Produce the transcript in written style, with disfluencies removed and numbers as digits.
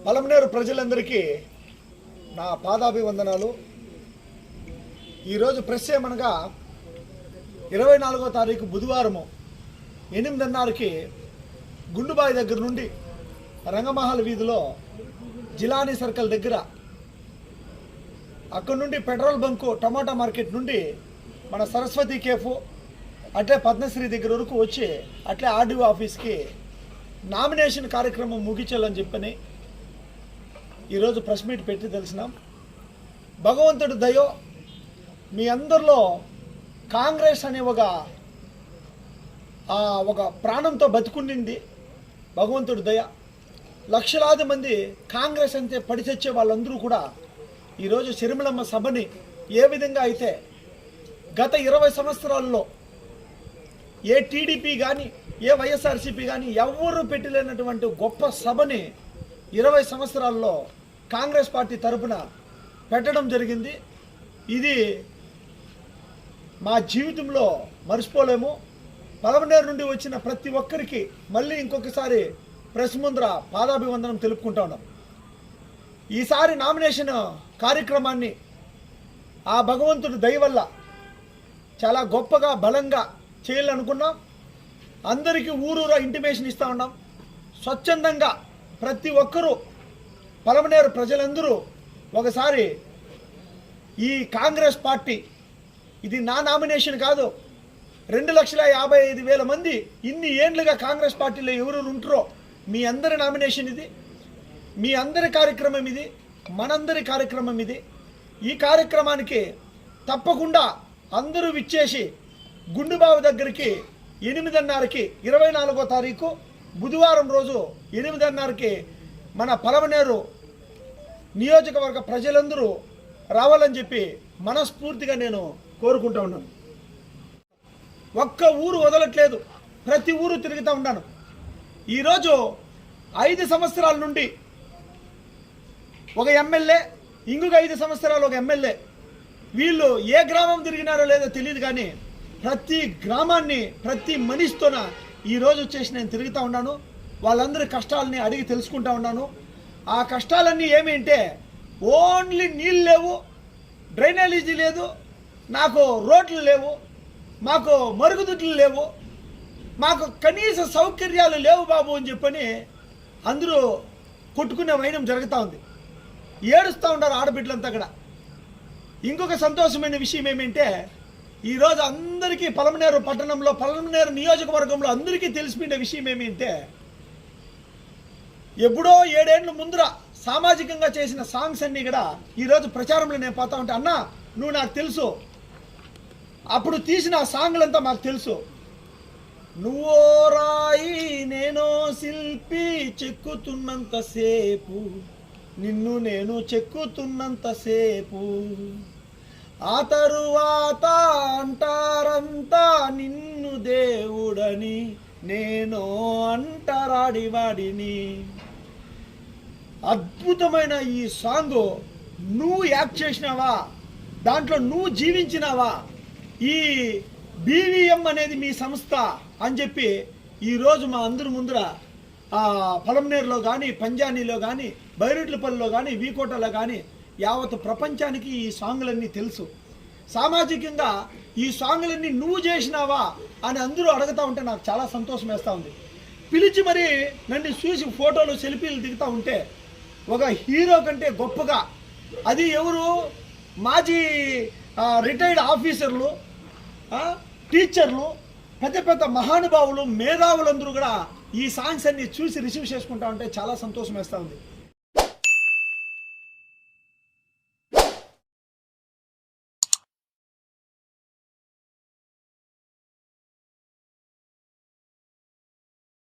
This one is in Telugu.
పలమనేరు ప్రజలందరికీ నా పాదాభివందనాలు. ఈరోజు ప్రెస్ ఏమనగా 24వ తారీఖు బుధవారము 8:30కి గుండుబాయి దగ్గర నుండి రంగమహల్ వీధిలో జిలానీ సర్కిల్ దగ్గర, అక్కడ నుండి పెట్రోల్ బంకు టమాటా మార్కెట్ నుండి మన సరస్వతి కేఫ్ అట్లే పద్మశ్రీ దగ్గర వరకు వచ్చి అట్లే ఆర్డీఓ ఆఫీస్కి నామినేషన్ కార్యక్రమం ముగించాలని చెప్పని ఈరోజు ప్రెస్ మీట్ పెట్టి తెలిసినాం. భగవంతుడి దయో మీ అందరిలో కాంగ్రెస్ అనే ఒక ప్రాణంతో బతుకుండింది. భగవంతుడి దయ లక్షలాది మంది కాంగ్రెస్ అంతే పడిచచ్చే వాళ్ళందరూ కూడా ఈరోజు సిరిమలమ్మ సభని ఏ విధంగా అయితే గత 20 సంవత్సరాల్లో ఏ టీడీపీ కానీ ఏ వైఎస్ఆర్సీపీ కానీ ఎవరు పెట్టలేనటువంటి గొప్ప సభని 20 సంవత్సరాల్లో కాంగ్రెస్ పార్టీ తరపున పెట్టడం జరిగింది. ఇది మా జీవితంలో మర్చిపోలేము. పలమనేరు నుండి వచ్చిన ప్రతి ఒక్కరికి మళ్ళీ ఇంకొకసారి ప్రెస్ ముందర పాదాభివందనం తెలుపుకుంటా ఉన్నాం. ఈసారి నామినేషన్ కార్యక్రమాన్ని ఆ భగవంతుడి దయ వల్ల చాలా గొప్పగా బలంగా చేయాలనుకున్నాం. అందరికీ ఊరూరా ఇంటిమేషన్ ఇస్తూ ఉన్నాం. స్వచ్ఛందంగా ప్రతి ఒక్కరూ పలమనేరు ప్రజలందరూ ఒకసారి ఈ కాంగ్రెస్ పార్టీ, ఇది నా నామినేషన్ కాదు, 2,55,000 మంది ఇన్ని ఏండ్లుగా కాంగ్రెస్ పార్టీలో ఎవరెవరు ఉంటారో మీ అందరి నామినేషన్ ఇది, మీ అందరి కార్యక్రమం ఇది, మనందరి కార్యక్రమం ఇది. ఈ కార్యక్రమానికి తప్పకుండా అందరూ విచ్చేసి గుండుబావి దగ్గరికి 8:30కి 24వ తారీఖు బుధవారం రోజు 8:30కి మన పలమనేరు నియోజకవర్గ ప్రజలందరూ రావాలని చెప్పి మనస్ఫూర్తిగా నేను కోరుకుంటూ ఉన్నాను. ఒక్క ఊరు వదలట్లేదు, ప్రతి ఊరు తిరుగుతూ ఉన్నాను. ఈరోజు 5 సంవత్సరాల నుండి ఒక ఎమ్మెల్యే, ఇంకొక 5 సంవత్సరాలు ఒక ఎమ్మెల్యే, వీళ్ళు ఏ గ్రామం తిరిగినారో లేదో తెలియదు, కానీ ప్రతి గ్రామాన్ని ప్రతి మనిషితోన ఈరోజు వచ్చేసి నేను తిరుగుతూ ఉన్నాను. వాళ్ళందరి కష్టాలని అడిగి తెలుసుకుంటా ఉన్నాను. ఆ కష్టాలన్నీ ఏమి అంటే, ఓన్లీ నీళ్ళు లేవు, డ్రైనేజీ లేదు, నాకు రోడ్లు లేవు, మాకు మరుగుదొడ్లు లేవు, మాకు కనీస సౌకర్యాలు లేవు బాబు అని చెప్పని అందరూ కొట్టుకునే వైనం జరుగుతూ ఉంది. ఏడుస్తూ ఉన్నారు ఆడబిడ్డలంతా అక్కడ. ఇంకొక సంతోషమైన విషయం ఏమంటే, ఈరోజు అందరికీ పలమనేరు పట్టణంలో, పలమనేరు నియోజకవర్గంలో అందరికీ తెలిసిపోయిన విషయం ఏమంటే, ఎప్పుడో 7 ఏళ్ళ ముందర సామాజికంగా చేసిన సాంగ్స్ అన్నీ కూడా ఈరోజు ప్రచారంలో నేను పోతా ఉంటే, అన్నా నువ్వు నాకు తెలుసు, అప్పుడు తీసిన ఆ సాంగ్లంతా మాకు తెలుసు. నువ్వో రాయి నేనో శిల్పి, చెక్కుతున్నంతసేపు నిన్ను నేను చెక్కుతున్నంతసేపు, ఆ తరువాత అంటారంతా నిన్ను దేవుడని, నేను అంటరాడివాడిని. అద్భుతమైన ఈ సాంగ్ నువ్వు యాక్ట్ చేసినావా, దాంట్లో నువ్వు జీవించినావా, ఈ బీవీఎం అనేది మీ సంస్థ అని చెప్పి ఈరోజు మా అందరి ముందర పలమనేరులో కానీ, పంజానీలో కానీ, బైరెట్లపల్లిలో కానీ, వీకోటలో కానీ యావత్ ప్రపంచానికి ఈ సాంగ్లన్నీ తెలుసు. సామాజికంగా ఈ సాంగ్లన్నీ నువ్వు చేసినావా అని అందరూ అడుగుతూ ఉంటే నాకు చాలా సంతోషం వేస్తూ ఉంది. పిలిచి మరి నన్ను చూసి ఫోటోలు సెల్ఫీలు దిగుతూ ఉంటే ఒక హీరో కంటే గొప్పగా, అది ఎవరు, మాజీ రిటైర్డ్ ఆఫీసర్లు, టీచర్లు, పెద్ద పెద్ద మహానుభావులు, మేధావులందరూ కూడా ఈ సాంగ్స్ అన్ని చూసి రిసీవ్ చేసుకుంటా ఉంటే చాలా సంతోషం వేస్తూ ఉంది.